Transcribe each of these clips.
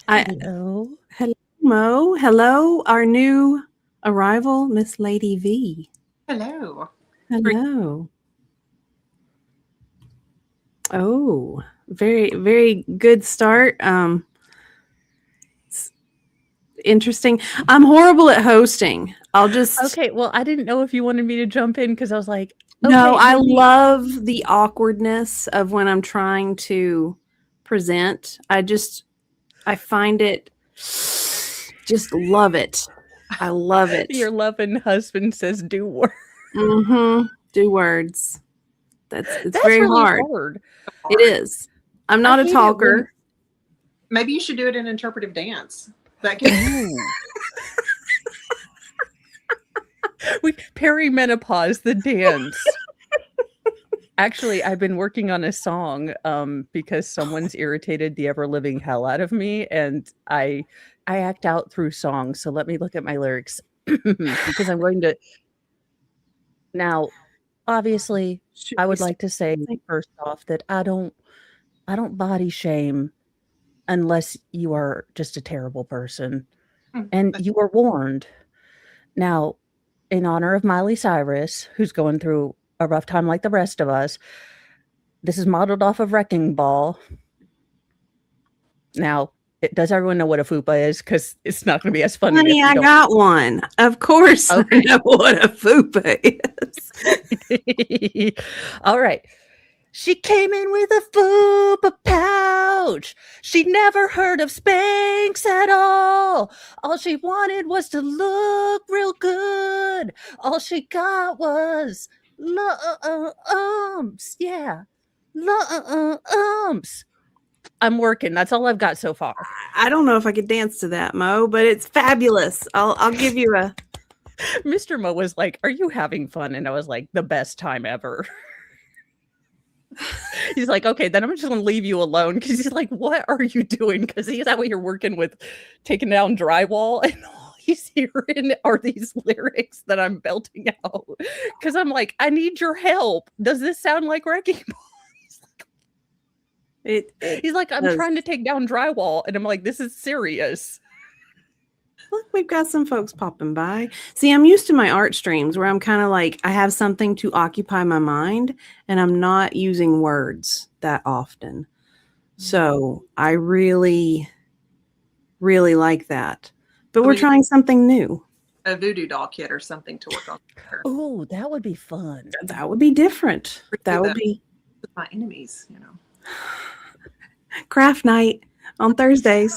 Uh, Hello. Hello, Mo. Hello, our new arrival, Miss Lady V. hello. Hello. Oh, very, very good start. Interesting. I'm horrible at hosting. I'll just okay. Well, I didn't know if you wanted me to jump in because I was like, No, okay, I maybe. love the awkwardness of when I'm trying to present. I find it just love it. I love it. Your loving husband says do work. Do words. It's That's very really hard. hard. It is. I'm I not a hate it when talker. Maybe you should do it in interpretive dance. That could we perimenopause the dance. Actually, I've been working on a song because someone's irritated the ever living hell out of me, and I act out through songs. So let me look at my lyrics because I'm going to now. Obviously, Should I we would start like to say dancing? first off that I don't body shame unless you are just a terrible person. And you are warned. Now, in honor of Miley Cyrus, who's going through a rough time like the rest of us, this is modeled off of Wrecking Ball. Now, does everyone know what a fupa is? Because it's not going to be as funny Honey, if you I don't. got one. Of course Okay. I know what a fupa is. All right. She came in with a fupa pouch. She never heard of Spanx at all. All she wanted was to look real good. All she got was lumps. Yeah, lumps. I'm working. That's all I've got so far. I don't know if I could dance to that, Mo, but it's fabulous. I'll give you a Mr. Mo was like, "Are you having fun?" And I was like, "The best time ever." He's like, okay, then I'm just going to leave you alone. Because he's like, what are you doing? Because he's out here working with taking down drywall. And all he's hearing are these lyrics that I'm belting out. Because I'm like, I need your help. Does this sound like Wrecking Ball? He's like, I'm trying to take down drywall. And I'm like, this is serious. Look, we've got some folks popping by. See, I'm used to my art streams where I'm kind of like, I have something to occupy my mind and I'm not using words that often. So I really, really like that. But we're trying something new. a voodoo doll kit or something to work on. Oh, that would be fun. That would be different. That would be my enemies, you know. Craft night on Thursdays.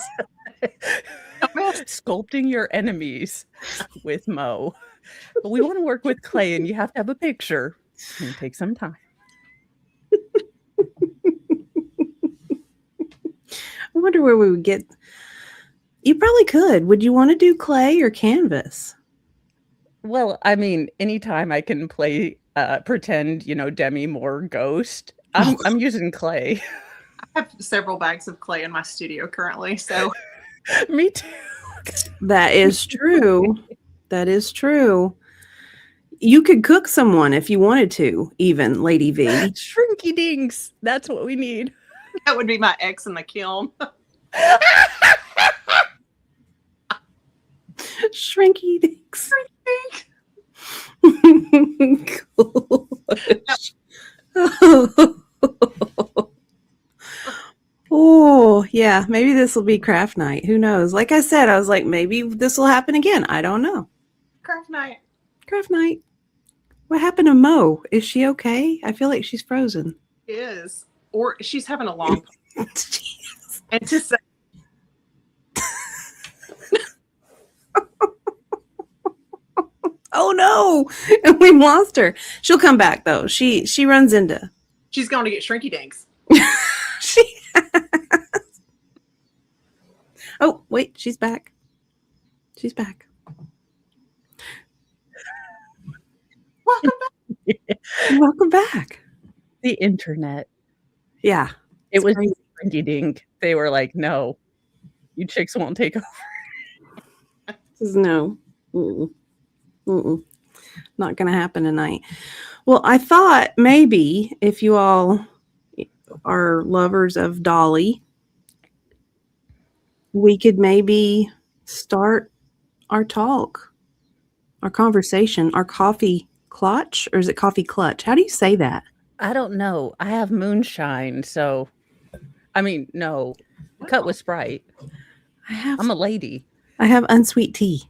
Sculpting your enemies with Mo. But we want to work with clay and you have to have a picture. It's going to take some time. I wonder where we would get. You probably could. Would you want to do clay or canvas? Well, I mean, anytime I can play pretend, Demi Moore ghost, I'm using clay. I have several bags of clay in my studio currently, so Me too. That is true. That is true. You could cook someone if you wanted to, even Lady V. Shrinky dinks. That's what we need. That would be my ex in the kiln. Shrinky dinks. Oh, yeah. Maybe this will be craft night. Who knows? Like I said, I was like, maybe this will happen again. I don't know. Craft night. Craft night. What happened to Mo? Is she okay? I feel like she's frozen. She is. Or she's having a long and to say oh no, we lost her. She'll come back though. She runs into. She's going to get shrinky dinks. She Oh, wait, she's back. She's back. Welcome back. Welcome back. The internet. Yeah. It was crazy. rinky dink. They were like, no, you chicks won't take over. No. Not going to happen tonight. Well, I thought maybe if you all are lovers of Dolly, we could maybe start our talk, our conversation, our coffee Klatsch, or is it coffee clutch? How do you say that? I don't know. I have moonshine, so I mean, no, cut with Sprite. I'm a lady. I have unsweet tea.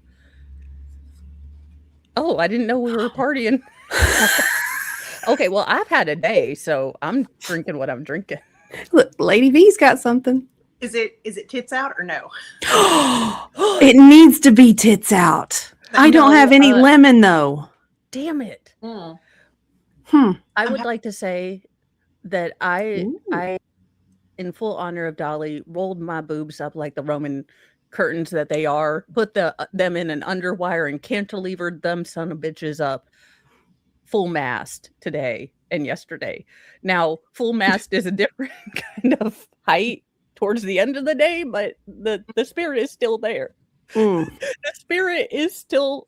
Oh, I didn't know we were partying. Okay, well, I've had a day, so I'm drinking what I'm drinking. Look, Lady V's got something. Is it tits out or no? It needs to be tits out. I don't have any lemon though. Damn it. Mm. I would like to say that I, in full honor of Dolly, rolled my boobs up like the Roman curtains that they are, put them in an underwire and cantilevered them son of bitches up full mast today and yesterday. Now, full mast is a different kind of height towards the end of the day, but the spirit is still there. The spirit is still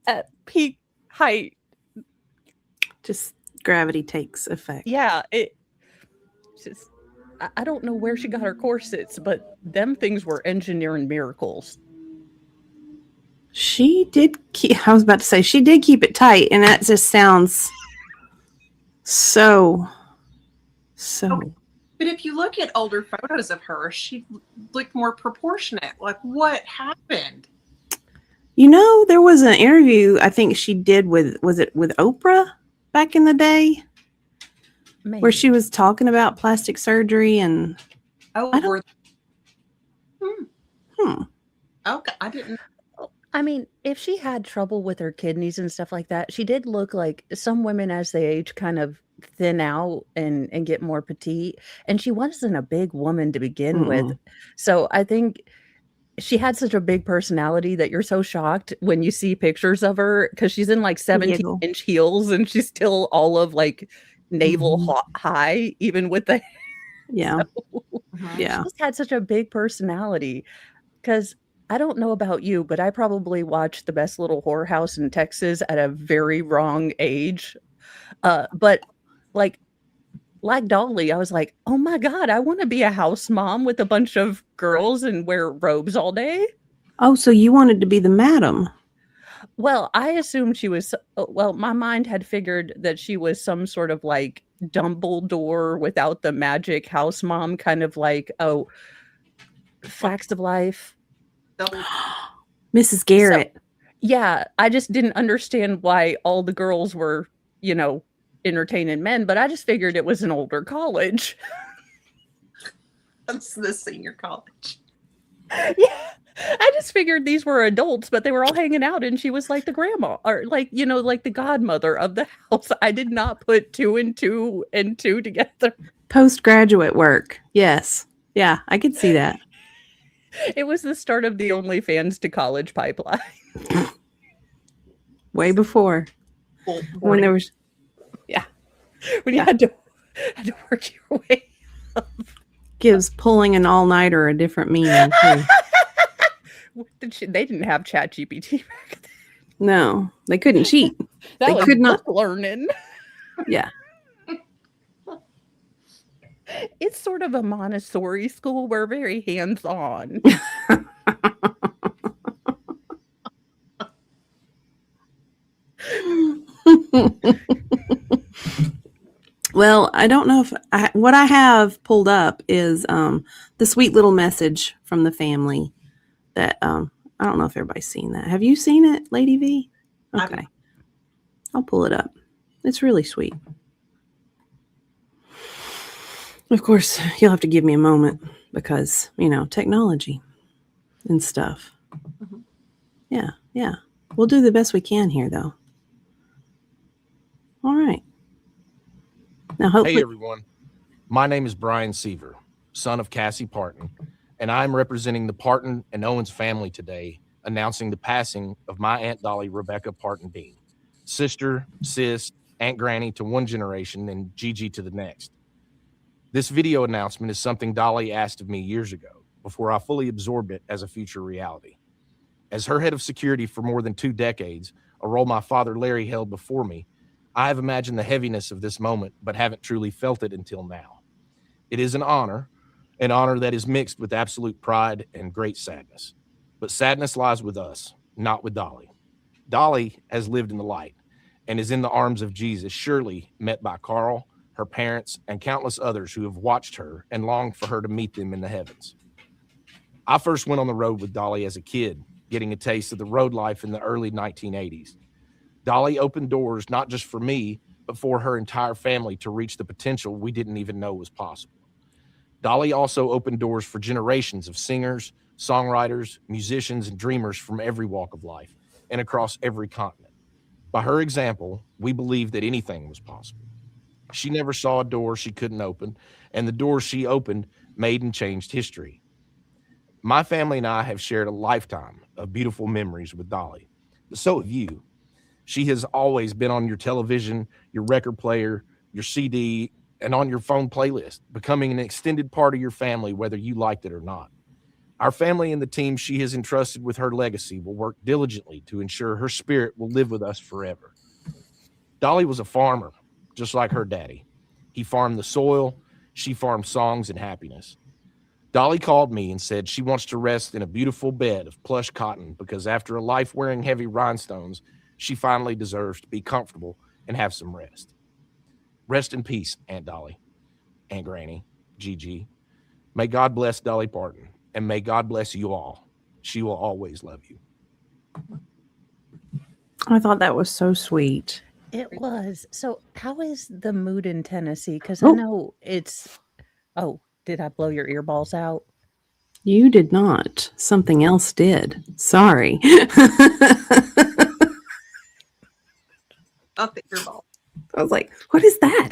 at peak height. Just gravity takes effect. Yeah, just I don't know where she got her corsets, but them things were engineering miracles. She did keep, I was about to say, she did keep it tight, and that just sounds so. But if you look at older photos of her, she looked more proportionate. Like, what happened? You know, there was an interview I think she did with Oprah back in the day? Maybe. Where she was talking about plastic surgery and okay, I didn't. I mean, if she had trouble with her kidneys and stuff like that, she did look like some women as they age kind of thin out and get more petite. And she wasn't a big woman to begin with. So I think she had such a big personality that you're so shocked when you see pictures of her because she's in like 17-inch heels and she's still all of like navel high, even with the She just had such a big personality. Because I don't know about you, but I probably watched The Best Little Whorehouse in Texas at a very wrong age. But like Dolly, I was like, oh my God, I want to be a house mom with a bunch of girls and wear robes all day. Oh, so you wanted to be the madam? Well, I assumed she was, my mind had figured that she was some sort of like Dumbledore without the magic house mom, kind of like, Facts of Life. Mrs. Garrett. So, yeah, I just didn't understand why all the girls were, entertaining men, but I just figured it was an older college. That's the senior college. Yeah. I just figured these were adults, but they were all hanging out and she was like the grandma or like, like the godmother of the house. I did not put 2 and 2 and 2 together. Postgraduate work. Yes. Yeah, I could see that. It was the start of the OnlyFans to college pipeline. Way before. When there was, when you had to work your way up. Gives pulling an all-nighter a different meaning too. They didn't have ChatGPT back then. No, they couldn't cheat. They could not learning. Yeah. It's sort of a Montessori school. We're very hands-on. Well, I don't know if what I have pulled up is the sweet little message from the family that I don't know if everybody's seen that. Have you seen it, Lady V? Okay. I'll pull it up. It's really sweet. Of course, you'll have to give me a moment because, technology and stuff. Yeah. We'll do the best we can here, though. All right. Now, hopefully. Hey, everyone. My name is Brian Seaver, son of Cassie Parton, and I'm representing the Parton and Owens family today, announcing the passing of my Aunt Dolly Rebecca Parton Dean, sister, sis, Aunt Granny to one generation and Gigi to the next. This video announcement is something Dolly asked of me years ago, before I fully absorbed it as a future reality. As her head of security for more than 2 decades, a role my father Larry held before me, I have imagined the heaviness of this moment, but haven't truly felt it until now. It is an honor that is mixed with absolute pride and great sadness. But sadness lies with us, not with Dolly. Dolly has lived in the light and is in the arms of Jesus, surely met by Carl, her parents, and countless others who have watched her and longed for her to meet them in the heavens. I first went on the road with Dolly as a kid, getting a taste of the road life in the early 1980s. Dolly opened doors not just for me, but for her entire family to reach the potential we didn't even know was possible. Dolly also opened doors for generations of singers, songwriters, musicians, and dreamers from every walk of life and across every continent. By her example, we believed that anything was possible. She never saw a door she couldn't open, and the doors she opened made and changed history. My family and I have shared a lifetime of beautiful memories with Dolly, but so have you. She has always been on your television, your record player, your CD, and on your phone playlist, becoming an extended part of your family, whether you liked it or not. Our family and the team she has entrusted with her legacy will work diligently to ensure her spirit will live with us forever. Dolly was a farmer, just like her daddy. He farmed the soil, she farmed songs and happiness. Dolly called me and said she wants to rest in a beautiful bed of plush cotton because after a life wearing heavy rhinestones, she finally deserves to be comfortable and have some rest. Rest in peace, Aunt Dolly, Aunt Granny, Gigi. May God bless Dolly Parton, and may God bless you all. She will always love you. I thought that was so sweet. It was. So how is the mood in Tennessee? Because I know it's... Oh, did I blow your earballs out? You did not. Something else did. Sorry. Not the earball. I was like, what is that?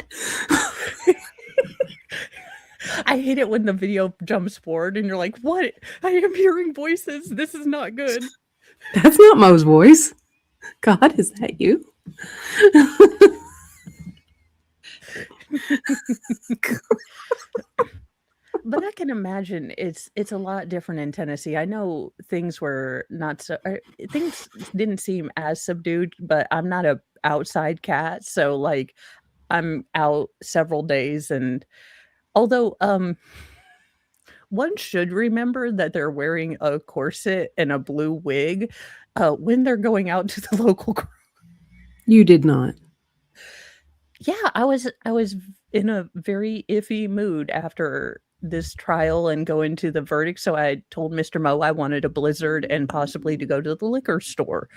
I hate it when the video jumps forward and you're like, what? I am hearing voices. This is not good. That's not Mo's voice. God, is that you? But I can imagine it's a lot different in Tennessee. I know things were not so... things didn't seem as subdued, but I'm not a outside cat, so like I'm out several days, and although one should remember that they're wearing a corset and a blue wig when they're going out to the local... You did not. Yeah, I was in a very iffy mood after this trial and going to the verdict. So I told Mr. Mo I wanted a Blizzard and possibly to go to the liquor store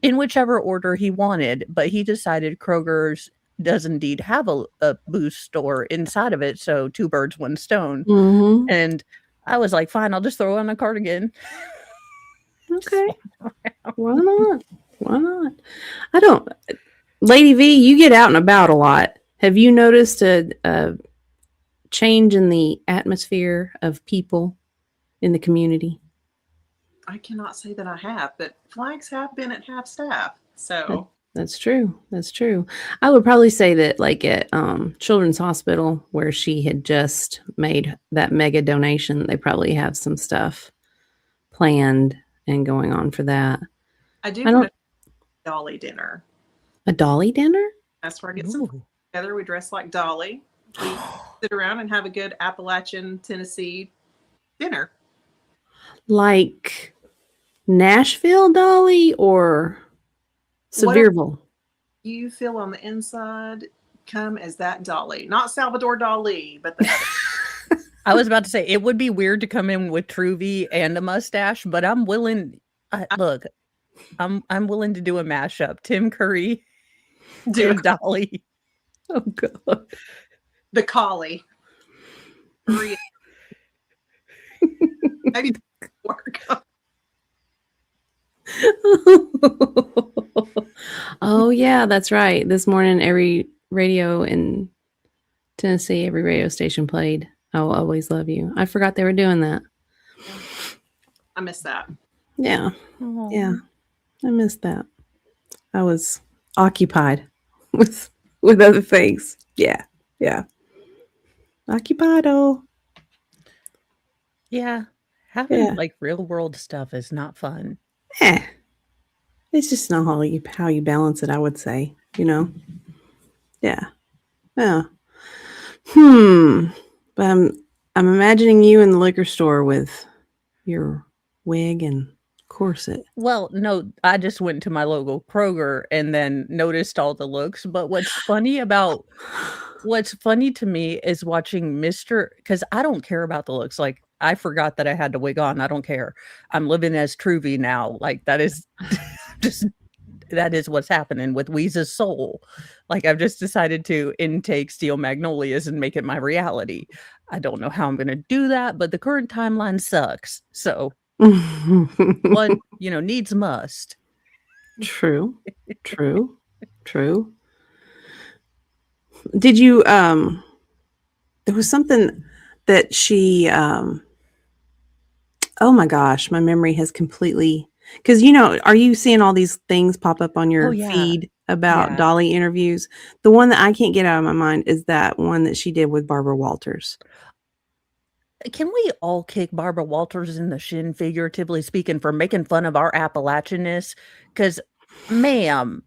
in whichever order he wanted. But he decided Kroger's does indeed have a booze store inside of it. So 2 birds, 1 stone. Mm-hmm. And I was like, fine, I'll just throw on a cardigan. Okay. Why not? Why not? I don't... Lady V, you get out and about a lot. Have you noticed a change in the atmosphere of people in the community? I cannot say that I have, but flags have been at half staff. So that's true. That's true. I would probably say that like at Children's Hospital, where she had just made that mega donation, they probably have some stuff planned and going on for that. I do want a Dolly dinner. A Dolly dinner? That's where I get some together. We dress like Dolly. We sit around and have a good Appalachian, Tennessee dinner. Like Nashville Dolly or Sevierville? You feel on the inside, come as that Dolly. Not Salvador Dali, but the other. I was about to say, it would be weird to come in with Truvy and a mustache, but I'm willing... look, I'm willing to do a mashup. Tim Curry and Dolly. Oh, God. The collie. Maybe work. Oh, yeah, that's right. This morning, every radio in Tennessee, every radio station played I will always love you. I forgot they were doing that. I miss that. Yeah. Aw. Yeah. I missed that. I was occupied with other things. Yeah. Yeah. Occupado. Yeah. Having Yeah. like real world stuff is not fun. Eh. It's just not how you balance it, I would say. You know? Yeah. Yeah. But I'm imagining you in the liquor store with your wig and corset. Well, no, I just went to my local Kroger and then noticed all the looks. But what's funny to me is watching because I don't care about the looks. Like, I forgot that I had to wig on. I don't care. I'm living as Truvy now. Like, that is just, that is what's happening with Weeza's soul. Like, I've just decided to intake Steel Magnolias and make it my reality. I don't know how I'm going to do that, but the current timeline sucks. So, one, needs must. True. True. True. Did you there was something that she oh my gosh, my memory has completely, because are you seeing all these things pop up on your Oh, yeah. feed about Yeah. Dolly interviews? The one that I can't get out of my mind is that one that she did with Barbara Walters. Can we all kick Barbara Walters in the shin, figuratively speaking, for making fun of our Appalachianness? Because, ma'am,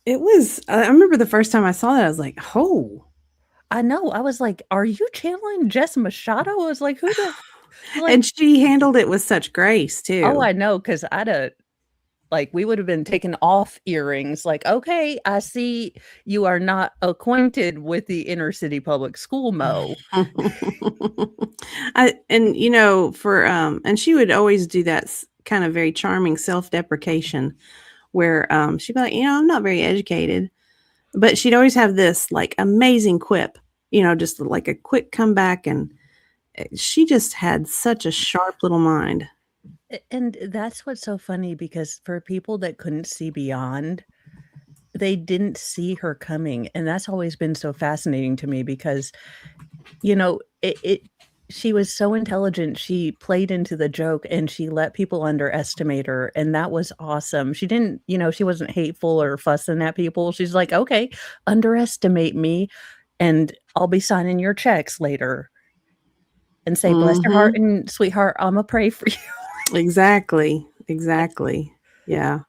It was, I remember the first time I saw that, I was like, oh. I know. I was like, are you channeling Jess Machado? I was like, who the? Like, And she handled it with such grace too. oh, I know. Because we would have been taking off earrings. Like, okay, I see you are not acquainted with the inner city public school, Mo. And she would always do that kind of very charming self-deprecation where she'd be like, I'm not very educated, but she'd always have this like amazing quip, just like a quick comeback, and she just had such a sharp little mind. And that's what's so funny, because for people that couldn't see beyond, they didn't see her coming. And that's always been so fascinating to me because, she was so intelligent. She played into the joke and she let people underestimate her. And that was awesome. She didn't, she wasn't hateful or fussing at people. She's like, okay, underestimate me and I'll be signing your checks later. And say, bless your heart and sweetheart, I'm going to pray for you. Exactly. Yeah.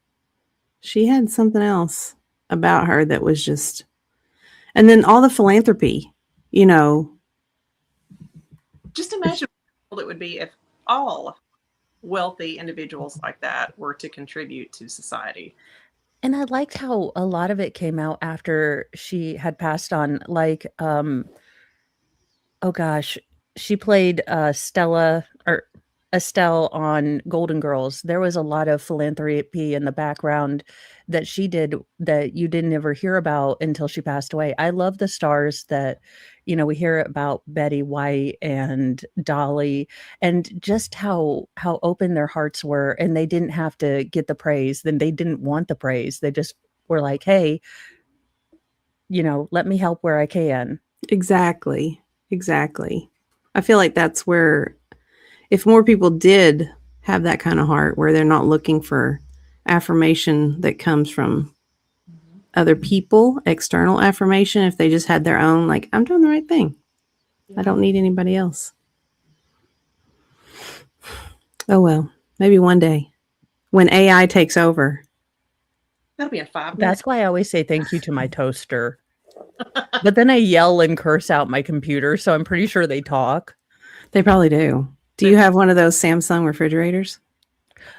She had something else about her that was just, and then all the philanthropy, Just imagine what it would be if all wealthy individuals like that were to contribute to society. And I liked how a lot of it came out after she had passed on. Like, oh gosh, she played Stella or Estelle on Golden Girls. There was a lot of philanthropy in the background that she did that you didn't ever hear about until she passed away. I love the stars that, we hear about Betty White and Dolly, and just how open their hearts were, and they didn't have to get the praise. Then they didn't want the praise. They just were like, hey, let me help where I can. Exactly. I feel like that's where, if more people did have that kind of heart where they're not looking for affirmation that comes from other people, external affirmation, if they just had their own, like, I'm doing the right thing. I don't need anybody else. Oh, well, maybe one day when AI takes over. That'll be in 5 minutes. That's why I always say thank you to my toaster. But then I yell and curse out my computer, so I'm pretty sure they talk. They probably do. Do you have one of those Samsung refrigerators?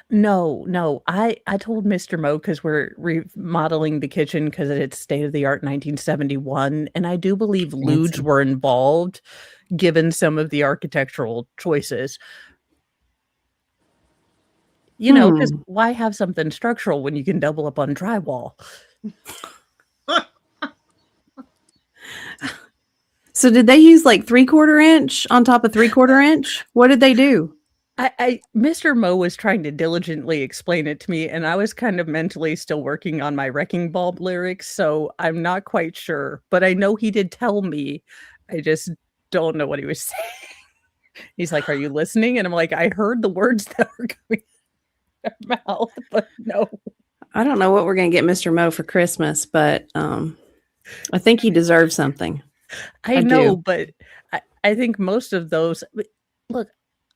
No. I told Mr. Mo, because we're remodeling the kitchen because it's state-of-the-art 1971, and I do believe ludes were involved, given some of the architectural choices. Because why have something structural when you can double up on drywall? So did they use like 3/4 inch on top of 3/4 inch? What did they do? Mr. Mo was trying to diligently explain it to me, and I was kind of mentally still working on my Wrecking Ball lyrics, so I'm not quite sure. But I know he did tell me. I just don't know what he was saying. He's like, "Are you listening?" And I'm like, "I heard the words that were coming out of your mouth, but no." I don't know what we're going to get Mr. Mo for Christmas, but I think he deserves something. I I know, do. but I think most of those look,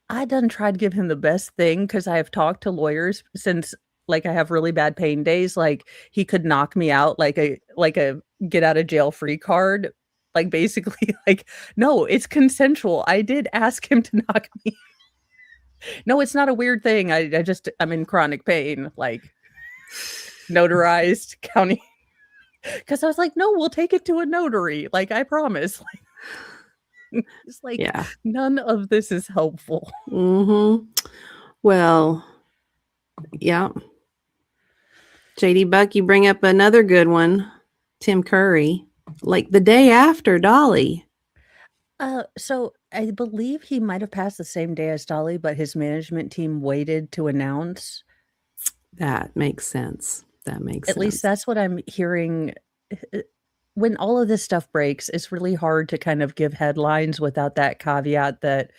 I done tried to give him the best thing because I have talked to lawyers since like I have really bad pain days. Like he could knock me out like a get out of jail free card. Like basically, like, no, it's consensual. I did ask him to knock me. No, it's not a weird thing. I'm in chronic pain, like notarized county. Because I was like, no, we'll take it to a notary. Like, I promise. Like, it's like Yeah. none of this is helpful. Mm-hmm. Well, yeah. JD Buck, you bring up another good one. Tim Curry. Like the day after Dolly. So I believe he might have passed the same day as Dolly, but his management team waited to announce. That makes sense. That makes sense. At least that's what I'm hearing. When all of this stuff breaks, it's really hard to kind of give headlines without that caveat that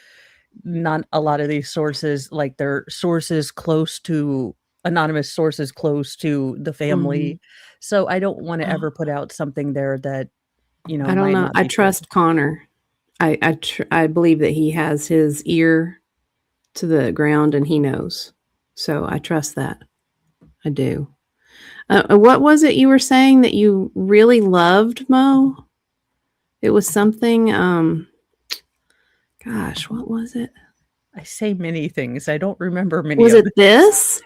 not a lot of these sources, like they're sources close to anonymous sources close to the family. So I don't want to ever put out something there that, I don't might know. not I be trust Connor. I believe that he has his ear to the ground and he knows. So I trust that. I do. What was it you were saying that you really loved, Mo? It was something, gosh, what was it? I say many things. I don't remember many Was of it them. this?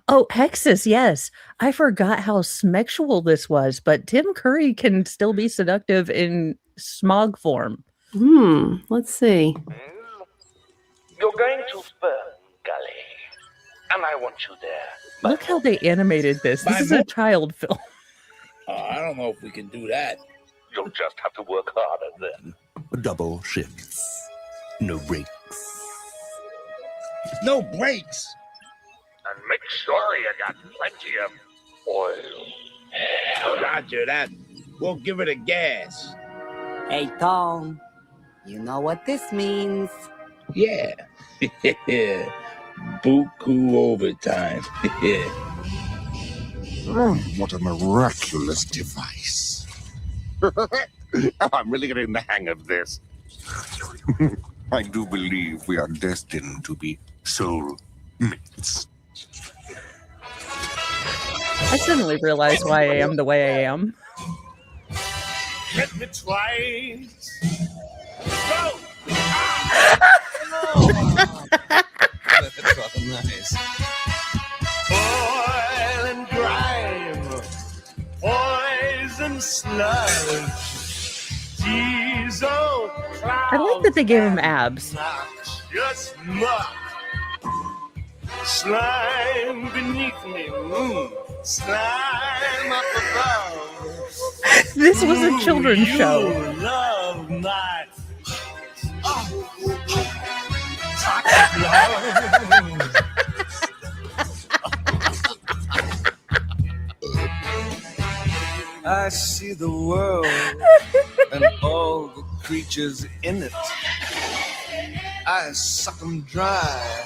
Oh, Hexus, yes. I forgot how smexual this was, but Tim Curry can still be seductive in smog form. Let's see. You're going to Fern Gully, and I want you there. Look how they animated this. This is a child film. I don't know if we can do that. You'll just have to work harder then. Double shifts. No breaks. No breaks. And make sure you got plenty of oil. Roger that. We'll give it a gas. Hey, Tom, you know what this means. Yeah. Buku overtime. What a miraculous device. I'm really getting the hang of this. I do believe we are destined to be soul mates. I suddenly realized why I am the way I am. Hit me twice. Go! That's rather nice. Oil and grime, poison sludge, diesel clouds. I like that they gave him abs. Just muck. Slime beneath me, slime up above. This was a children's show. You love my I see the world and all the creatures in it. I suck them dry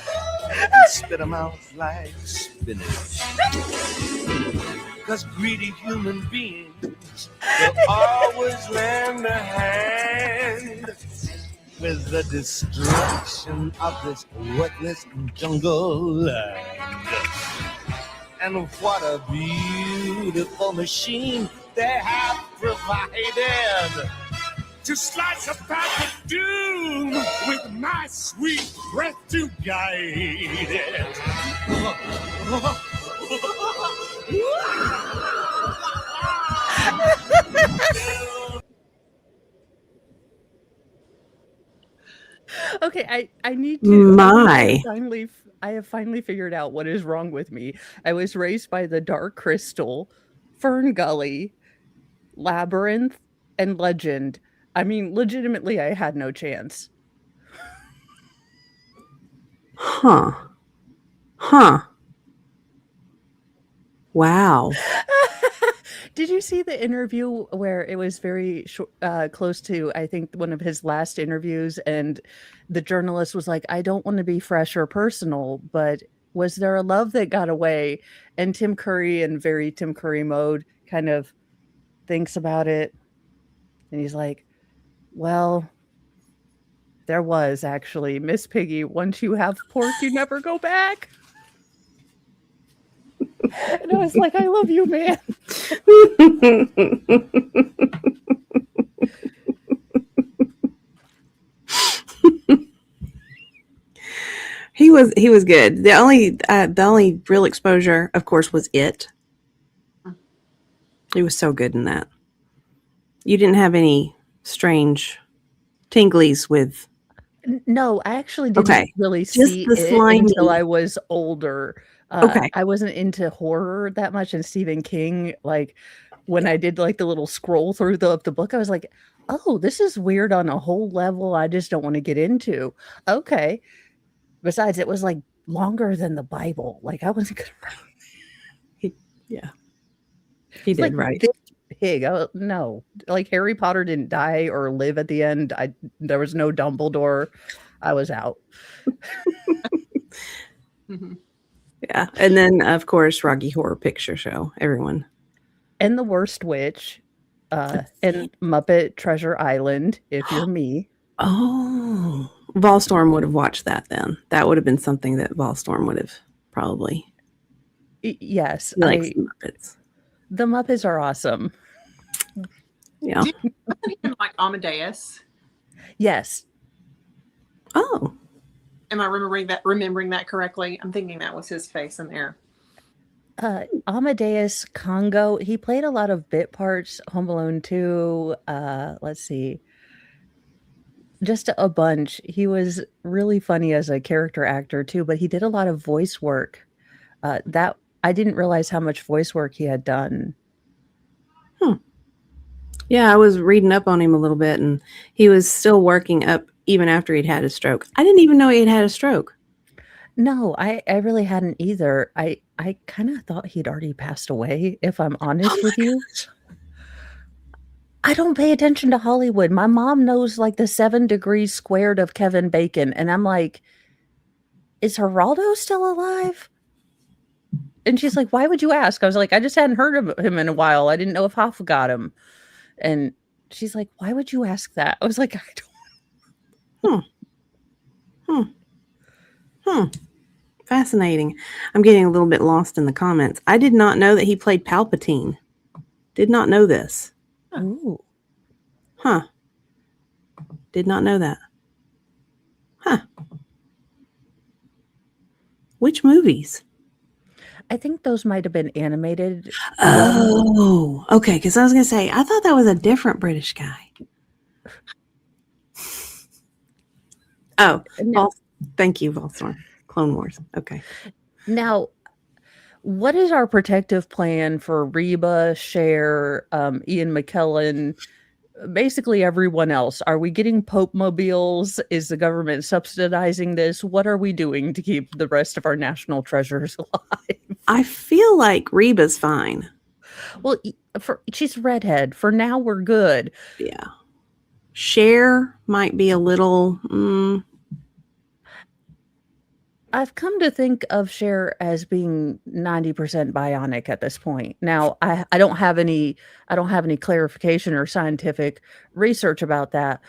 and spit them out like spinach. 'Cause greedy human beings will always lend a hand with the destruction of this worthless jungle land. And what a beautiful machine they have provided to slice a path of doom with my sweet breath to guide it. Okay, I need to. My. I have finally figured out what is wrong with me. I was raised by the Dark Crystal, Fern Gully, Labyrinth, and Legend. I mean, legitimately, I had no chance. Huh. Wow. Did you see the interview where it was very close to, I think, one of his last interviews, and the journalist was like, I don't want to be fresh or personal, but was there a love that got away? And Tim Curry, in very Tim Curry mode, kind of thinks about it. And he's like, well, there was actually, Miss Piggy, once you have pork, you never go back. And I was like, I love you, man. He was good. The only real exposure, of course, was It. He was so good in that. You didn't have any strange tinglies with. No, I actually didn't really see it until I was older. I wasn't into horror that much, and Stephen King, like when I did like the little scroll through the book, I was like, oh, this is weird on a whole level I just don't want to get into. Okay. Besides, it was like longer than the Bible. Like I wasn't gonna. He did like, right. Pig. No, like Harry Potter didn't die or live at the end. There was no Dumbledore. I was out. Yeah, and then of course Rocky Horror Picture Show. Everyone. And The Worst Witch, and Muppet Treasure Island. If you're me. Oh, Volstorm would have watched that then. That would have been something that Volstorm would have probably. Yes, likes the Muppets. The Muppets are awesome. Yeah. Do you even like Amadeus? Yes. Oh. Am I remembering that correctly? I'm thinking that was his face in there. Amadeus Congo. He played a lot of bit parts. Home Alone 2. Let's see. Just a bunch. He was really funny as a character actor too, but he did a lot of voice work. That I didn't realize how much voice work he had done. Yeah, I was reading up on him a little bit, and he was still working up even after he'd had a stroke. I didn't even know he had had a stroke. No, I really hadn't either. I kind of thought he'd already passed away, if I'm honest with you. I don't pay attention to Hollywood. My mom knows like the 7 degrees squared of Kevin Bacon, and I'm like, is Geraldo still alive? And she's like, why would you ask? I was like, I just hadn't heard of him in a while. I didn't know if Hoffa got him. And she's like, why would you ask that? I was like, I don't. Fascinating. I'm getting a little bit lost in the comments. I did not know that he played Palpatine. Did not know this. Ooh. Huh. Did not know that. Huh. Which movies? I think those might have been animated. Oh, okay. Because I was going to say, I thought that was a different British guy. Oh, thank you, Volstorm. Clone Wars. Okay. Now, what is our protective plan for Reba, Cher, Ian McKellen, basically everyone else? Are we getting Pope mobiles? Is the government subsidizing this? What are we doing to keep the rest of our national treasures alive? I feel like Reba's fine. Well, she's redhead. For now, we're good. Yeah. Cher might be a little. I've come to think of Cher as being 90% bionic at this point. Now, I don't have any clarification or scientific research about that,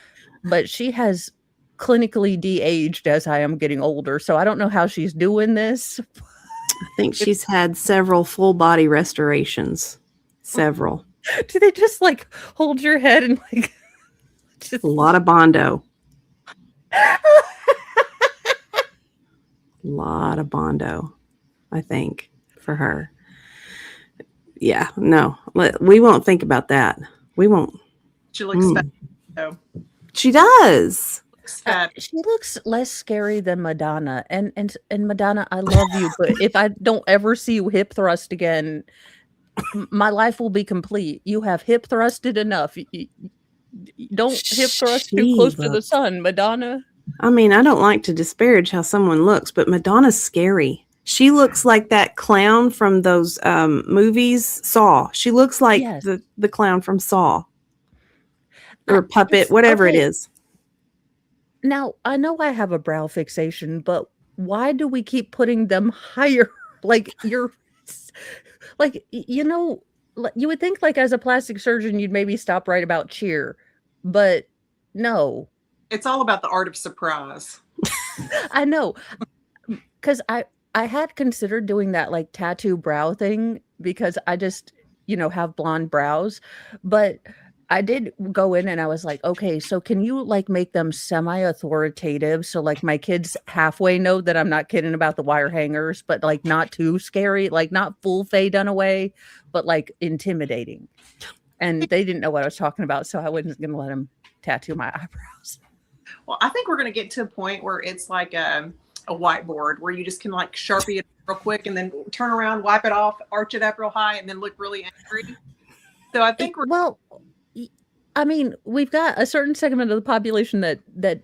but she has clinically de-aged as I am getting older. So I don't know how she's doing this. I think she's had several full body restorations. Several. Do they just like hold your head and like a lot of Bondo? A lot of Bondo, I think, for her. Yeah, no, we won't think about that. We won't. She looks fat, though. She does. She looks less scary than Madonna, and Madonna, I love you, but if I don't ever see you hip thrust again, my life will be complete. You have hip thrusted enough. You don't hip thrust too close to the sun, Madonna. I mean, I don't like to disparage how someone looks, but Madonna's scary. She looks like that clown from those movies, Saw. She looks like Yes. the clown from Saw. Or puppet, whatever it is. Now, I know I have a brow fixation, but why do we keep putting them higher? Like you would think like as a plastic surgeon, you'd maybe stop right about cheer, but no. It's all about the art of surprise. I know, because I had considered doing that like tattoo brow thing because I just, have blonde brows, but I did go in and I was like, okay, so can you like make them semi-authoritative? So like my kids halfway know that I'm not kidding about the wire hangers, but like not too scary, like not full Faye Dunaway, but like intimidating. And they didn't know what I was talking about. So I wasn't going to let them tattoo my eyebrows. Well, I think we're going to get to a point where it's like a whiteboard where you just can like Sharpie it real quick and then turn around, wipe it off, arch it up real high, and then look really angry. So I think I mean, we've got a certain segment of the population that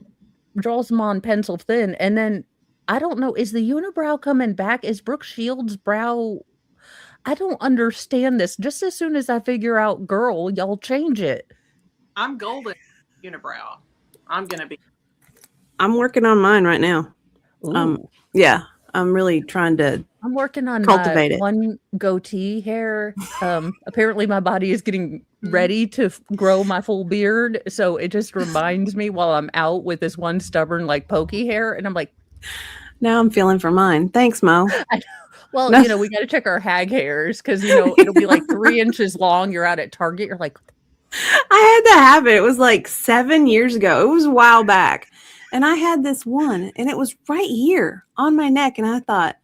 draws them on pencil thin, and then I don't know, is the unibrow coming back? Is Brooke Shields' brow? I don't understand this. Just as soon as I figure out girl, y'all change it. I'm golden unibrow. I'm working on mine right now. Yeah, I'm really trying to I'm working on cultivate it. One goatee hair. Apparently my body is getting ready to grow my full beard. So it just reminds me while I'm out with this one stubborn, like pokey hair. And I'm like, now I'm feeling for mine. Thanks, Mo. Well, we got to check our hag hairs because, it'll be like 3 inches long. You're out at Target. You're like, I had to have it. It was like 7 years ago. It was a while back. And I had this one and it was right here on my neck. And I thought,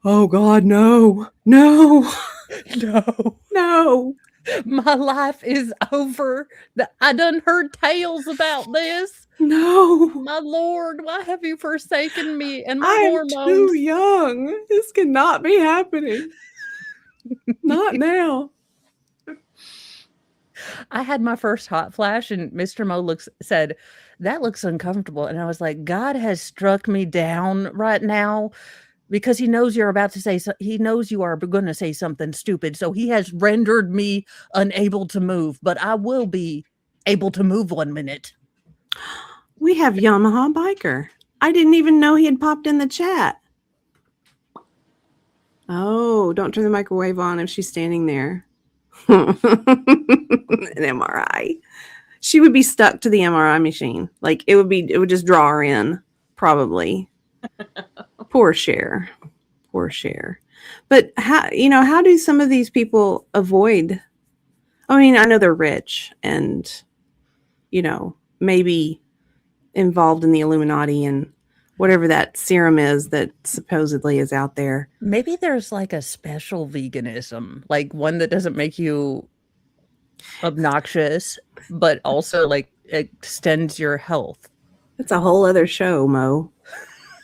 oh God, no. My life is over. I done heard tales about this. No. My Lord, why have you forsaken me and my I am hormones? too young. This cannot be happening. Not now. I had my first hot flash and Mr. Mo said, that looks uncomfortable. And I was like, God has struck me down right now because he knows you're about to say, he knows you are going to say something stupid. So he has rendered me unable to move, but I will be able to move 1 minute. We have Yamaha Biker. I didn't even know he had popped in the chat. Oh, don't turn the microwave on if she's standing there. An MRI. She would be stuck to the MRI machine. Like it would just draw her in, probably. Poor Cher. But how do some of these people avoid? I mean, I know they're rich and, maybe involved in the Illuminati and whatever that serum is that supposedly is out there. Maybe there's like a special veganism, like one that doesn't make you obnoxious, but also like extends your health. It's a whole other show, Mo.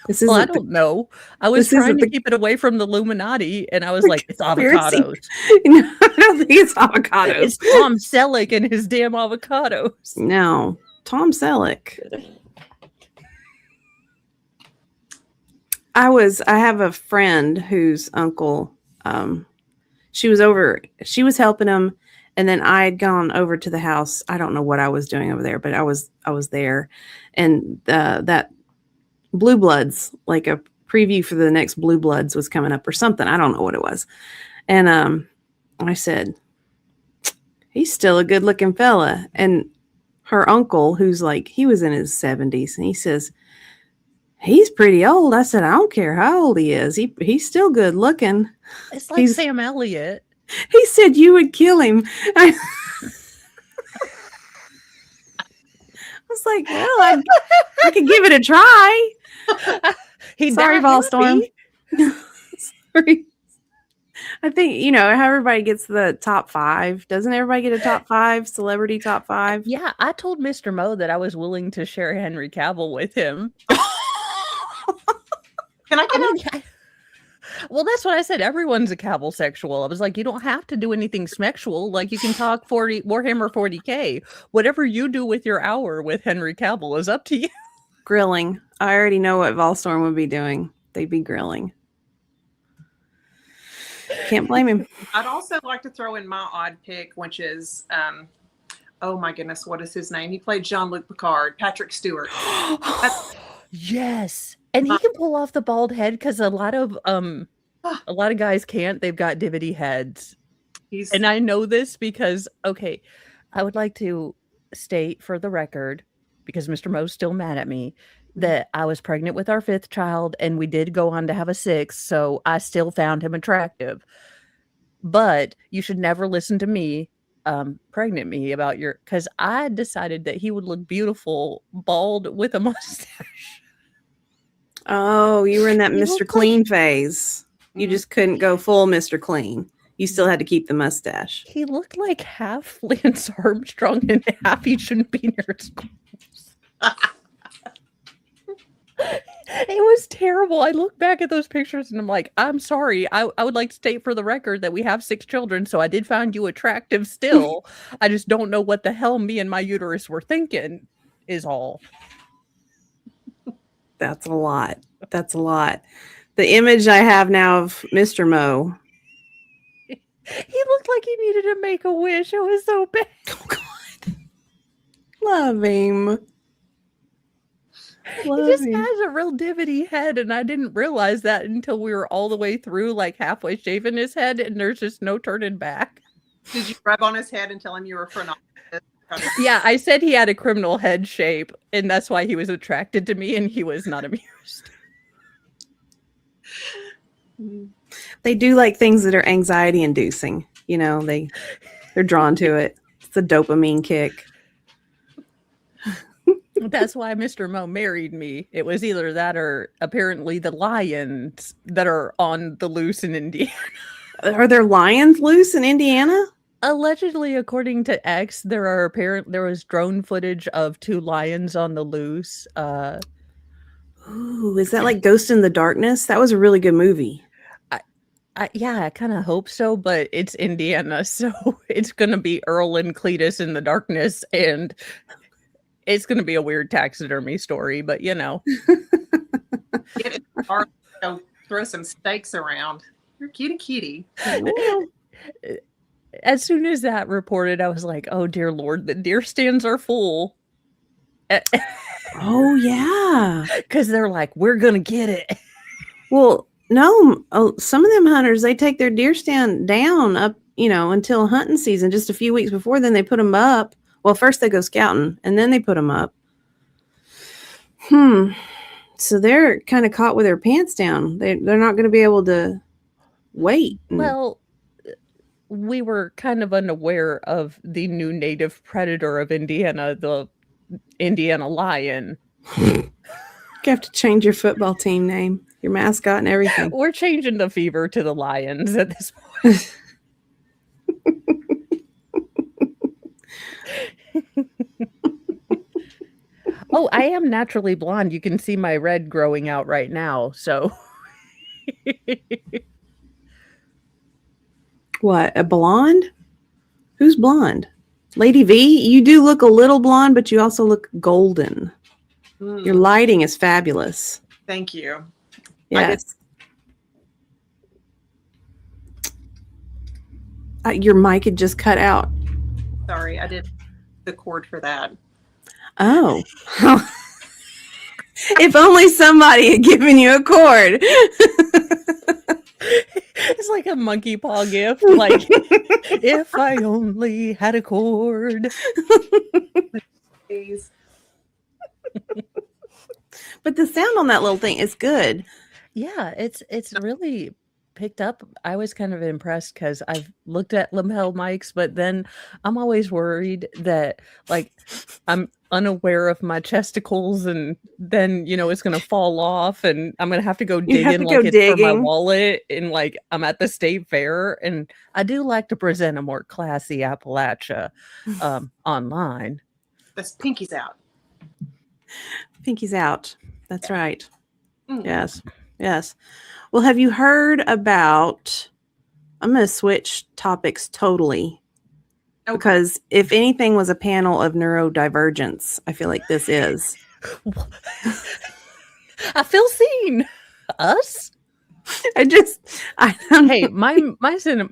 I don't know. I was trying to keep it away from the Illuminati, and I was like, it's avocados. No, I don't think it's avocados. It's Tom Selleck and his damn avocados. No, Tom Selleck. I have a friend whose uncle, she was helping him, and then I had gone over to the house. I don't know what I was doing over there, but I was there, and that Blue Bloods, like a preview for the next Blue Bloods was coming up or something. I don't know what it was. And I said, he's still a good looking fella. And her uncle, who's like, he was in his 70s, and he says, he's pretty old. I said, I don't care how old he is. He's still good looking. It's like Sam Elliott. He said you would kill him. I was like, well, I could give it a try. Sorry, Volstorm. Sorry. I think, how everybody gets the top 5. Doesn't everybody get a top 5, celebrity top 5? Yeah, I told Mr. Mo that I was willing to share Henry Cavill with him. Can I get Well, that's what I said. Everyone's a Cavill sexual. I was like, you don't have to do anything sexual. Like, you can talk Warhammer 40K. Whatever you do with your hour with Henry Cavill is up to you. Grilling. I already know what Volstorm would be doing. they'd be grilling. Can't blame him. I'd also like to throw in my odd pick, which is, oh my goodness, what is his name? He played Jean-Luc Picard, Patrick Stewart. Yes, and he can pull off the bald head because a lot of guys can't. They've got divvy heads. And I know this because, okay, I would like to state for the record, because Mr. Mo's still mad at me, that I was pregnant with our 5th child and we did go on to have a 6th, so I still found him attractive. But you should never listen to me, pregnant me, about because I decided that he would look beautiful bald with a mustache. Oh, you were in that Mr. Clean phase. You just couldn't go full Mr. Clean. You still had to keep the mustache. He looked like half Lance Armstrong and half he shouldn't be near his clothes. It was terrible. I look back at those pictures and I'm like, I'm sorry. I would like to state for the record that we have 6 children, so I did find you attractive still. I just don't know what the hell me and my uterus were thinking is all. That's a lot. That's a lot. The image I have now of Mr. Mo. He looked like he needed to make a wish. It was so bad. Oh, God. Love him. He just has a real divvy head, and I didn't realize that until we were all the way through, like halfway shaving his head, and there's just no turning back. Did you rub on his head and tell him you were phenomenal? Yeah, I said he had a criminal head shape, and that's why he was attracted to me, and he was not amused. They do like things that are anxiety inducing. You know, they're drawn to it. It's a dopamine kick. That's why Mr. Mo married me. It was either that or apparently the lions that are on the loose in Indiana. Are there lions loose in Indiana? Allegedly, according to X, there was drone footage of 2 lions on the loose. Ooh, is that like Ghost in the Darkness? That was a really good movie. Yeah, I kind of hope so, but it's Indiana, so it's going to be Earl and Cletus in the darkness, and it's going to be a weird taxidermy story, but you know. Get it, or throw some steaks around. You're kitty. As soon as that reported, I was like, oh, dear Lord, the deer stands are full. Oh, yeah. Because they're like, we're going to get it. Well, no, some of them hunters, they take their deer stand down up, until hunting season, just a few weeks before. Then they put them up. Well, first they go scouting and then they put them up. So they're kind of caught with their pants down. They're not going to be able to wait. Well, we were kind of unaware of the new native predator of Indiana, the Indiana lion. You have to change your football team name, your mascot and everything. We're changing the fever to the lions at this point. Oh, I am naturally blonde. You can see my red growing out right now. So what, a blonde? Who's blonde? Lady V? You do look a little blonde, but you also look golden. Your lighting is fabulous. Thank you. Yes. Your mic had just cut out. Sorry, I did the cord for that. Oh. If only somebody had given you a cord. It's like a monkey paw gift. Like, if I only had a cord. Please. But the sound on that little thing is good. Yeah, it's really picked up. I was kind of impressed because I've looked at lapel mics, but then I'm always worried that like I'm unaware of my chesticles and then it's gonna fall off and I'm gonna have to go digging like it's for my wallet and like I'm at the state fair. And I do like to present a more classy Appalachia online. That's Pinky's out. Pinky's out. That's right. Yes. Well, have you heard about, I'm going to switch topics totally. Okay. Because if anything was a panel of neurodivergence, I feel like this is. I feel seen. Us? I don't Hey, know. my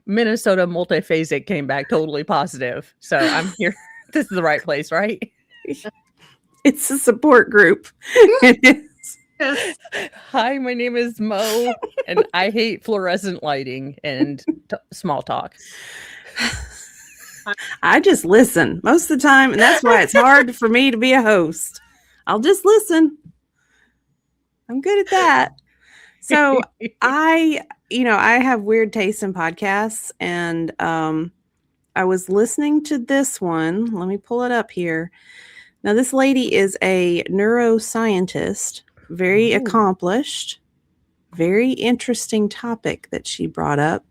Minnesota multiphasic came back totally positive. So I'm here. This is the right place, right? It's a support group. It is. Yes. Hi, my name is Mo, and I hate fluorescent lighting and small talk. I just listen most of the time, and that's why it's hard for me to be a host. I'll just listen. I'm good at that. So I have weird tastes in podcasts, and I was listening to this one. Let me pull it up here. Now, this lady is a neuroscientist, very accomplished, very interesting topic that she brought up.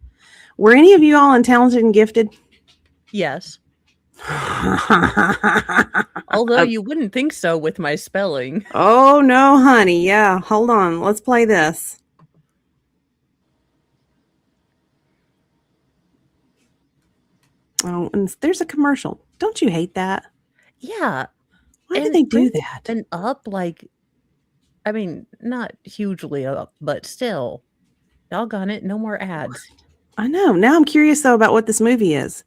Were any of you all in Talented and Gifted? Yes. Although you wouldn't think so with my spelling. Oh, no, honey. Yeah, hold on. Let's play this. Oh, and there's a commercial. Don't you hate that? Yeah. Why do they do bring that? And up, like, I mean, not hugely up, but still. Doggone it, no more ads. I know. Now I'm curious, though, about what this movie is.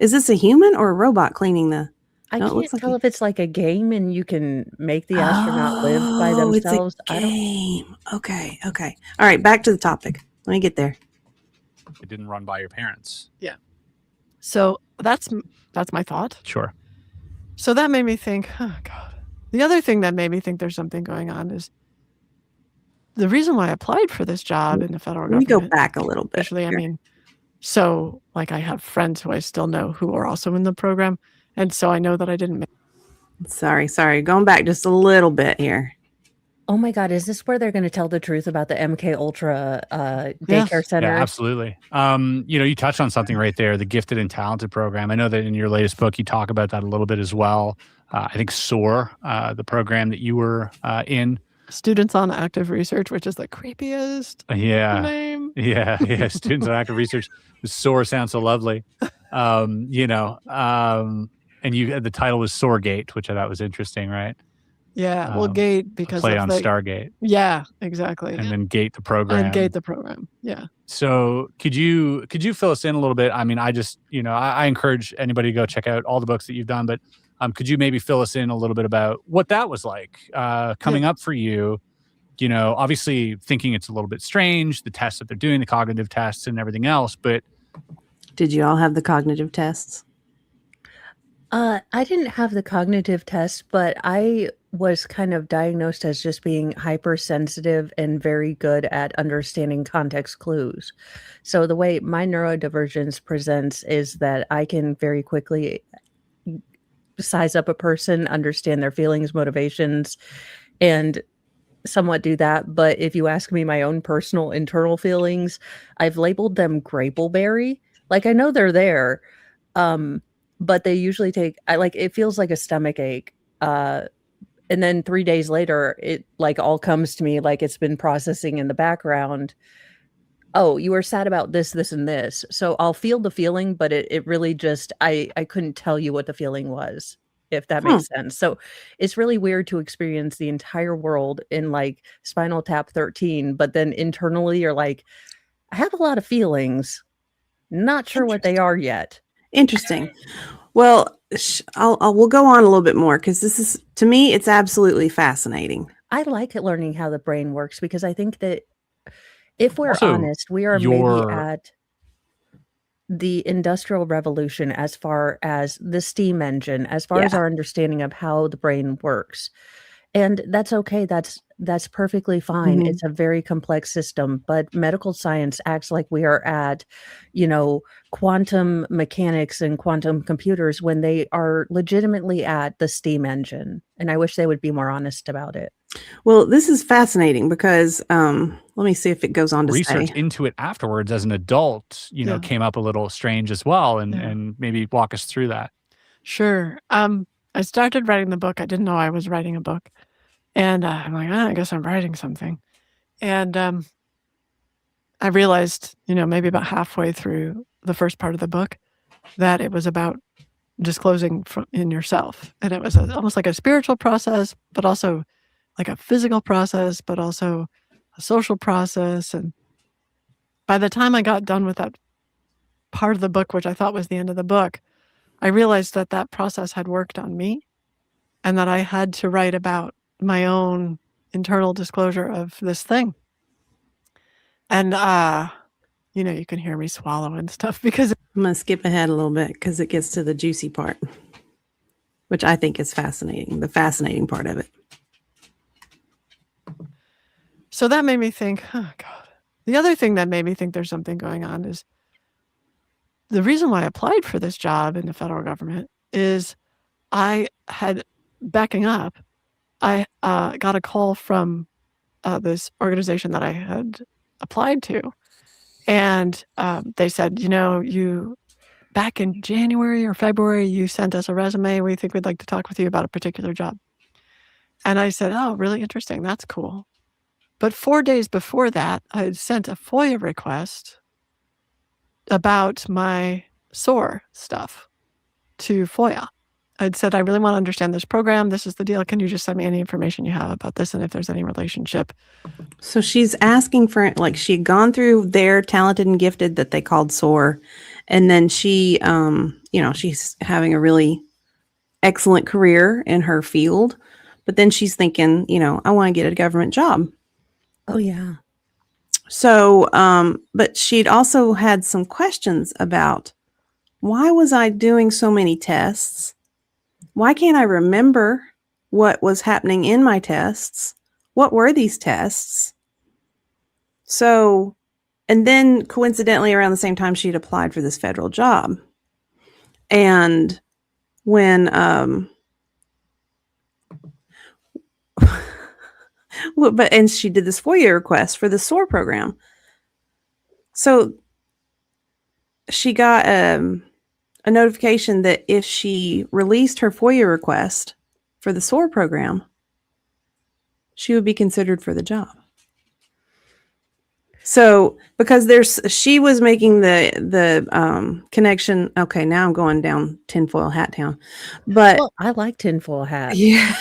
Is this a human or a robot cleaning the... I No, it can't looks like tell if it's like a game and you can make the astronaut live by themselves. It's a game. Okay. All right, back to the topic. Let me get there. It didn't run by your parents. Yeah. So that's my thought. Sure. So that made me think, oh God. The other thing that made me think there's something going on is the reason why I applied for this job in the federal government. Let me go back a little bit. Especially, I mean, so like I have friends who I still know who are also in the program. And so I know that I didn't make. Sorry. Going back just a little bit here. Oh my God, is this where they're going to tell the truth about the MK Ultra daycare center? Yeah, absolutely. You touched on something right there, the Gifted and Talented program. I know that in your latest book, you talk about that a little bit as well. I think SOAR, the program that you were in. Students on Active Research, which is the creepiest name. Yeah. Students on Active Research. SOAR sounds so lovely. And the title was SOARgate, which I thought was interesting, right? Yeah, well, Gate because play on Stargate. Yeah, exactly. And then Gate the program. And Gate the program. Yeah. So could you fill us in a little bit? I mean, I just I encourage anybody to go check out all the books that you've done, but could you maybe fill us in a little bit about what that was like coming up for you? Obviously thinking it's a little bit strange, the tests that they're doing, the cognitive tests and everything else, but did you all have the cognitive tests? I didn't have the cognitive test, but I was kind of diagnosed as just being hypersensitive and very good at understanding context clues. So the way my neurodivergence presents is that I can very quickly size up a person, understand their feelings, motivations, and somewhat do that. But if you ask me my own personal internal feelings, I've labeled them grapelberry. Like I know they're there, but they usually it feels like a stomach ache. And then 3 days later, it like all comes to me like it's been processing in the background. Oh, you were sad about this, this, and this. So I'll feel the feeling, but it really just, I couldn't tell you what the feeling was, if that makes sense. So it's really weird to experience the entire world in like Spinal Tap 13, but then internally you're like, I have a lot of feelings. Not sure what they are yet. Interesting. Well, we'll go on a little bit more because this is, to me, it's absolutely fascinating. I like learning how the brain works because I think that if we're honest, we are maybe at the Industrial Revolution as far as the steam engine, as far as our understanding of how the brain works. And that's okay. That's perfectly fine. Mm-hmm. It's a very complex system, but medical science acts like we are at, quantum mechanics and quantum computers when they are legitimately at the steam engine. And I wish they would be more honest about it. Well, this is fascinating because let me see if it goes on to research say. into it afterwards as an adult, came up a little strange as well. And maybe walk us through that. Sure. I started writing the book. I didn't know I was writing a book. And I'm like, I guess I'm writing something. And I realized, maybe about halfway through the first part of the book that it was about disclosing in yourself. And it was almost like a spiritual process, but also like a physical process, but also a social process. And by the time I got done with that part of the book, which I thought was the end of the book, I realized that that process had worked on me and that I had to write about my own internal disclosure of this thing. And, you can hear me swallow and stuff because I'm going to skip ahead a little bit because it gets to the juicy part, which I think is fascinating, the fascinating part of it. So that made me think, oh God. The other thing that made me think there's something going on is the reason why I applied for this job in the federal government is I had, backing up, I got a call from this organization that I had applied to. And they said, you back in January or February, you sent us a resume. We think we'd like to talk with you about a particular job. And I said, oh, really interesting. That's cool. But 4 days before that, I had sent a FOIA request about my SOAR stuff to FOIA. I'd said, I really want to understand this program. This is the deal. Can you just send me any information you have about this and if there's any relationship? So she's asking for, like, she had gone through their talented and gifted that they called SOAR. And then she, she's having a really excellent career in her field. But then she's thinking, I want to get a government job. Oh, yeah. So, but she'd also had some questions about, why was I doing so many tests? Why can't I remember what was happening in my tests? What were these tests? So, and then coincidentally around the same time she'd applied for this federal job. And when, and she did this FOIA request for the SOAR program. So she got a notification that if she released her FOIA request for the SOAR program, she would be considered for the job. So because she was making the connection. Okay, now I'm going down tinfoil hat town, but well, I like tinfoil hat. Yeah.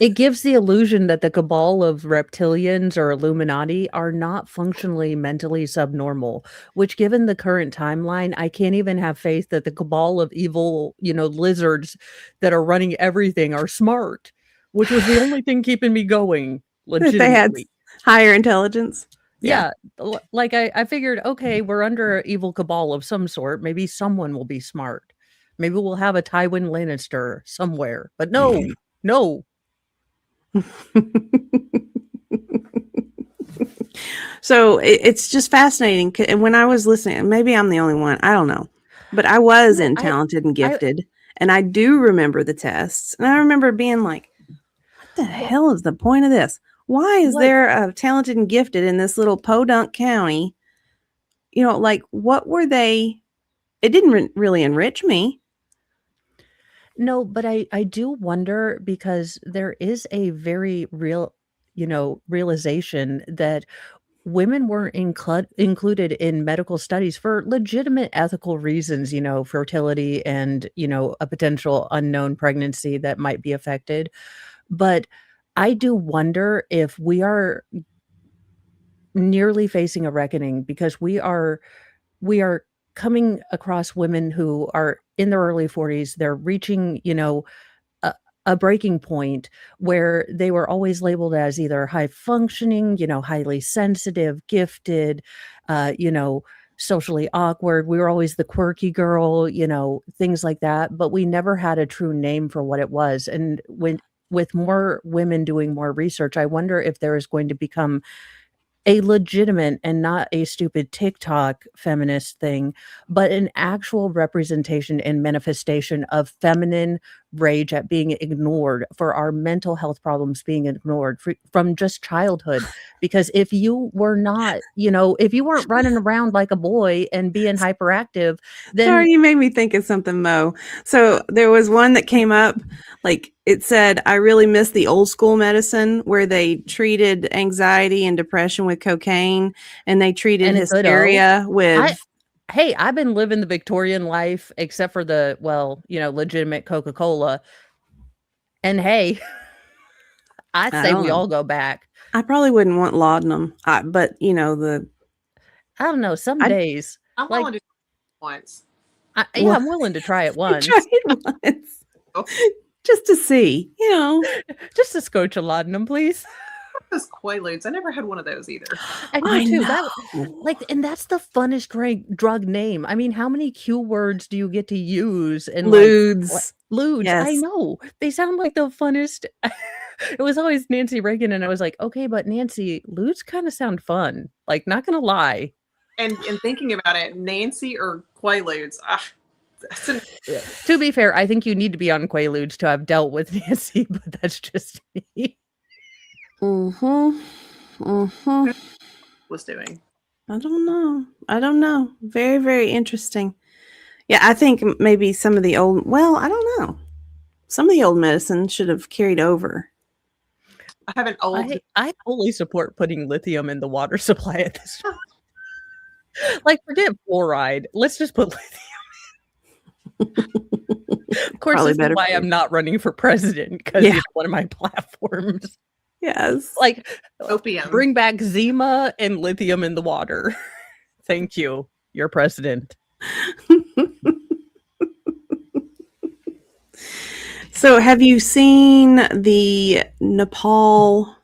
It gives the illusion that the cabal of reptilians or Illuminati are not functionally mentally subnormal, which given the current timeline, I can't even have faith that the cabal of evil, lizards that are running everything are smart, which was the only thing keeping me going. If they had higher intelligence. Yeah. Like I figured, okay, we're under an evil cabal of some sort. Maybe someone will be smart. Maybe we'll have a Tywin Lannister somewhere, but no. So it's just fascinating. And when I was listening, maybe I'm the only one, I don't know, but I was in talented and gifted, and I do remember the tests, and I remember being like, what the hell is the point of this? Why is there a talented and gifted in this little podunk county? What were they? It didn't really enrich me. No, but I do wonder, because there is a very real, realization that women weren't included in medical studies for legitimate ethical reasons, fertility and, a potential unknown pregnancy that might be affected. But I do wonder if we are nearly facing a reckoning, because we are coming across women who are in their early 40s. They're reaching, a breaking point where they were always labeled as either high functioning, highly sensitive, gifted, socially awkward. We were always the quirky girl, things like that. But we never had a true name for what it was. And with more women doing more research, I wonder if there is going to become a legitimate and not a stupid TikTok feminist thing, but an actual representation and manifestation of feminine rage at being ignored, for our mental health problems being ignored from just childhood. Because if you were not, if you weren't running around like a boy and being hyperactive, then... Sorry, you made me think of something, Mo. So there was one that came up, like it said, I really miss the old school medicine where they treated anxiety and depression with cocaine, and they treated hysteria with... Hey, I've been living the Victorian life, except for the, legitimate Coca-Cola. And hey, I say we all go back. I probably wouldn't want laudanum, but you know I don't know. Some I- days, I'm like, willing to once. yeah, I'm willing to try it once. try it once, Oh. just to see. You know, Just a scotch of laudanum, please. Those Quaaludes, I never had one of those either. I know too. That and that's the funnest drug name. I mean, how many Q words do you get to use? And Ludes. Ludes. I Yes. know they sound like the funnest. It was always Nancy Reagan, and I was like, okay, but Nancy, Ludes kind of sound fun. Like, not gonna lie. And thinking about it, Nancy or Quaaludes. To be fair, I think you need to be on Quaaludes to have dealt with Nancy, but that's just me. Was doing. I don't know. Very, very interesting. Yeah, I think maybe some of the old. Well, I don't know. Some of the old medicine should have carried over. I have an old. I fully support putting lithium in the water supply at this point. Like, forget fluoride. Let's just put lithium. Of course, Probably this is better why for you. I'm not running for president, because it's one of my platforms. Yes. Like, Opium. bring back Zima and lithium in the water. Thank you. You're president. So, have you seen the Nepal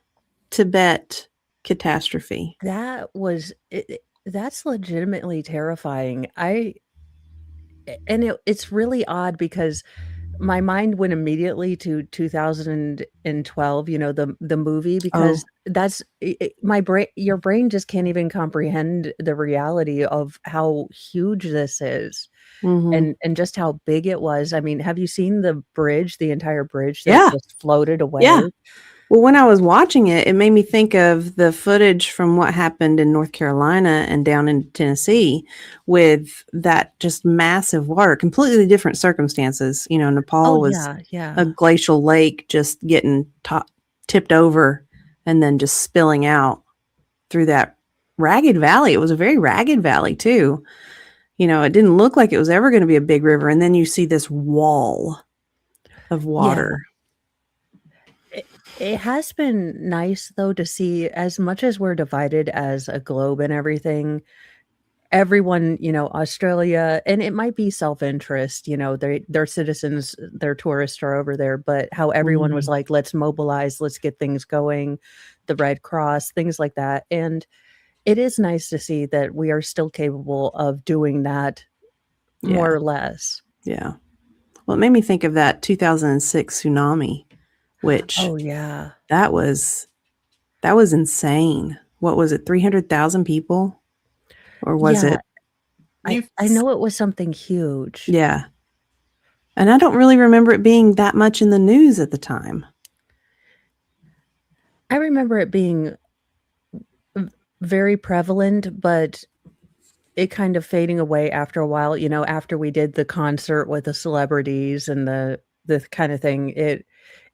Tibet catastrophe? That was that's legitimately terrifying. It's really odd because my mind went immediately to 2012, you know, the movie, because that's my brain. Your brain just can't even comprehend the reality of how huge this is. Mm-hmm. And just how big it was. I mean, have you seen the bridge, the entire bridge that just floated away? Yeah. Well, when I was watching it, it made me think of the footage from what happened in North Carolina and down in Tennessee with that just massive water, completely different circumstances. You know, Nepal was a glacial lake just getting tipped over and then just spilling out through that ragged valley. It was a very ragged valley too. You know, it didn't look like it was ever going to be a big river. And then you see this wall of water. Yeah. It has been nice, though, to see, as much as we're divided as a globe and everything, everyone, you know, Australia, and it might be self-interest, you know, their citizens, their tourists are over there, but how everyone was like, let's mobilize, let's get things going, the Red Cross, things like that. And it is nice to see that we are still capable of doing that more or less. Yeah. Well, it made me think of that 2006 tsunami, which that was insane. What was it? 300,000 people? Or was it? I know it was something huge. Yeah. And I don't really remember it being that much in the news at the time. I remember it being very prevalent, but it kind of fading away after a while, you know, after we did the concert with the celebrities and the kind of thing.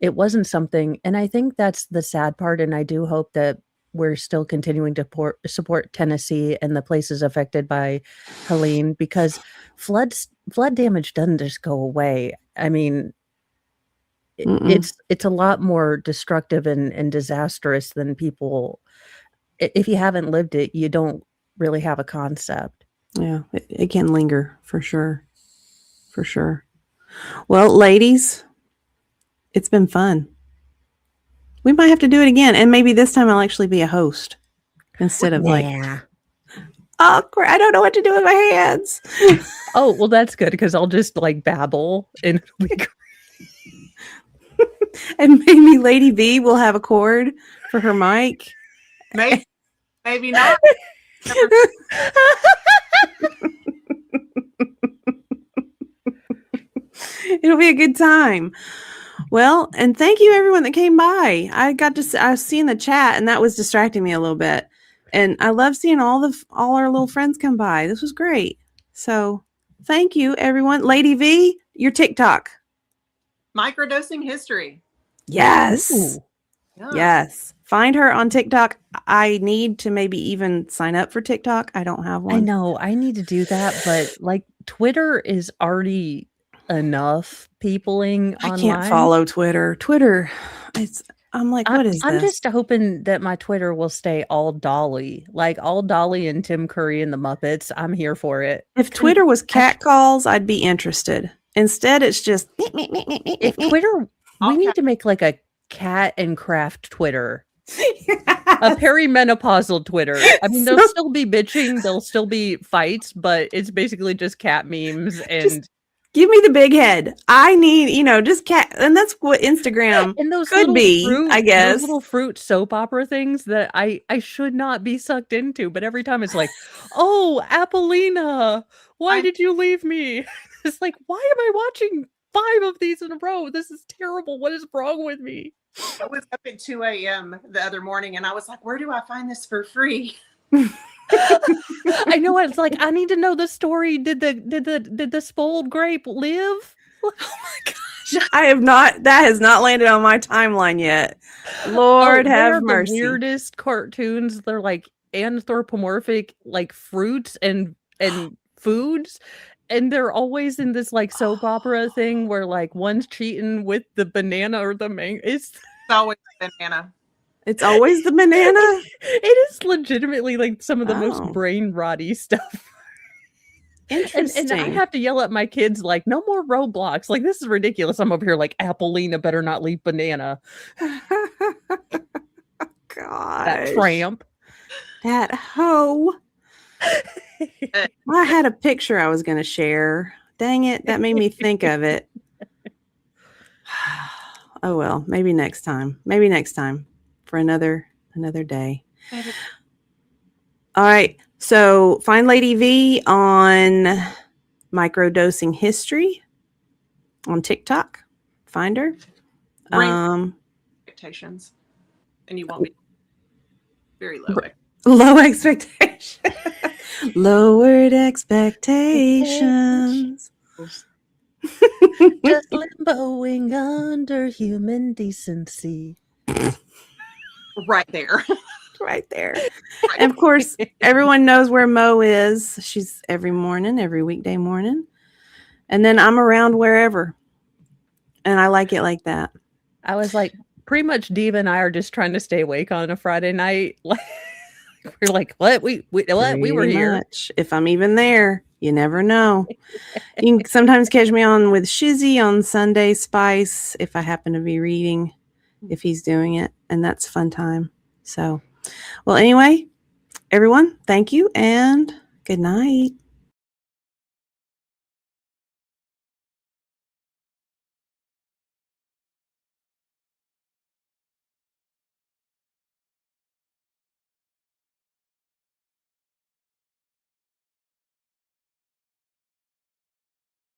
It wasn't something, and I think that's the sad part, and I do hope that we're still continuing to support Tennessee and the places affected by Helene, because flood damage doesn't just go away. I mean, it's a lot more destructive and disastrous than people. If you haven't lived it, you don't really have a concept. Yeah, it can linger for sure. For sure. Well, ladies, it's been fun. We might have to do it again. And maybe this time I'll actually be a host instead of like, oh, I don't know what to do with my hands. Oh, well, that's good, because I'll just like babble and it'll be great. And maybe Lady V will have a cord for her mic. Maybe not. It'll be a good time. Well, and thank you everyone that came by. I was seeing the chat and that was distracting me a little bit. And I love seeing all our little friends come by. This was great. So thank you everyone. Lady V, your TikTok. Microdosing history. Yes. Yeah. Yes. Find her on TikTok. I need to maybe even sign up for TikTok. I don't have one. I know. I need to do that, but like Twitter is already enough peopling online. I can't follow Twitter. I'm like, what is I'm this? just hoping that my Twitter will stay all Dolly, like all Dolly and Tim Curry and the Muppets. I'm here for it. If Twitter was catcalls, I'd be interested. Instead, it's just If Twitter, we need to make like a cat and craft Twitter. A perimenopausal Twitter. I mean, there'll still be bitching, there'll still be fights, but it's basically just cat memes and just give me the big head. I need, just cat, and that's what Instagram and those could be, I guess. Those little fruit soap opera things that I should not be sucked into, but every time it's like, oh, Apollina, why did you leave me? It's like, why am I watching 5 of these in a row? This is terrible. What is wrong with me? I was up at 2 a.m. the other morning and I was like, where do I find this for free? I know, it's like, I need to know the story. Did the spoiled grape live? Oh my gosh. That has not landed on my timeline yet. Lord have mercy. The weirdest cartoons. They're like anthropomorphic, like fruits and foods. And they're always in this like soap opera thing where like one's cheating with the banana or the mango. It's always the banana. It's always the banana. It is legitimately like some of the most brain rotty stuff. Interesting. And I have to yell at my kids like, no more Roblox. Like, this is ridiculous. I'm over here like, Apollina better not leave banana. God, that tramp, that hoe. I had a picture I was going to share. Dang it. That made me think of it. Oh, well, maybe next time. Maybe next time for another day. All right. So find Lady V on microdosing history on TikTok. Find her. Expectations. And you won't be very low. Low expectations. Lowered expectations. Just limboing under human decency. Right there. Right there. And of course, everyone knows where Mo is. She's every weekday morning. And then I'm around wherever. And I like it like that. I was like, pretty much Diva and I are just trying to stay awake on a Friday night. We're like, what? We were here. Much. If I'm even there, you never know. You can sometimes catch me on with Shizzy on Sunday Spice if I happen to be reading, if he's doing it. And that's a fun time. So, well, anyway, everyone, thank you and good night.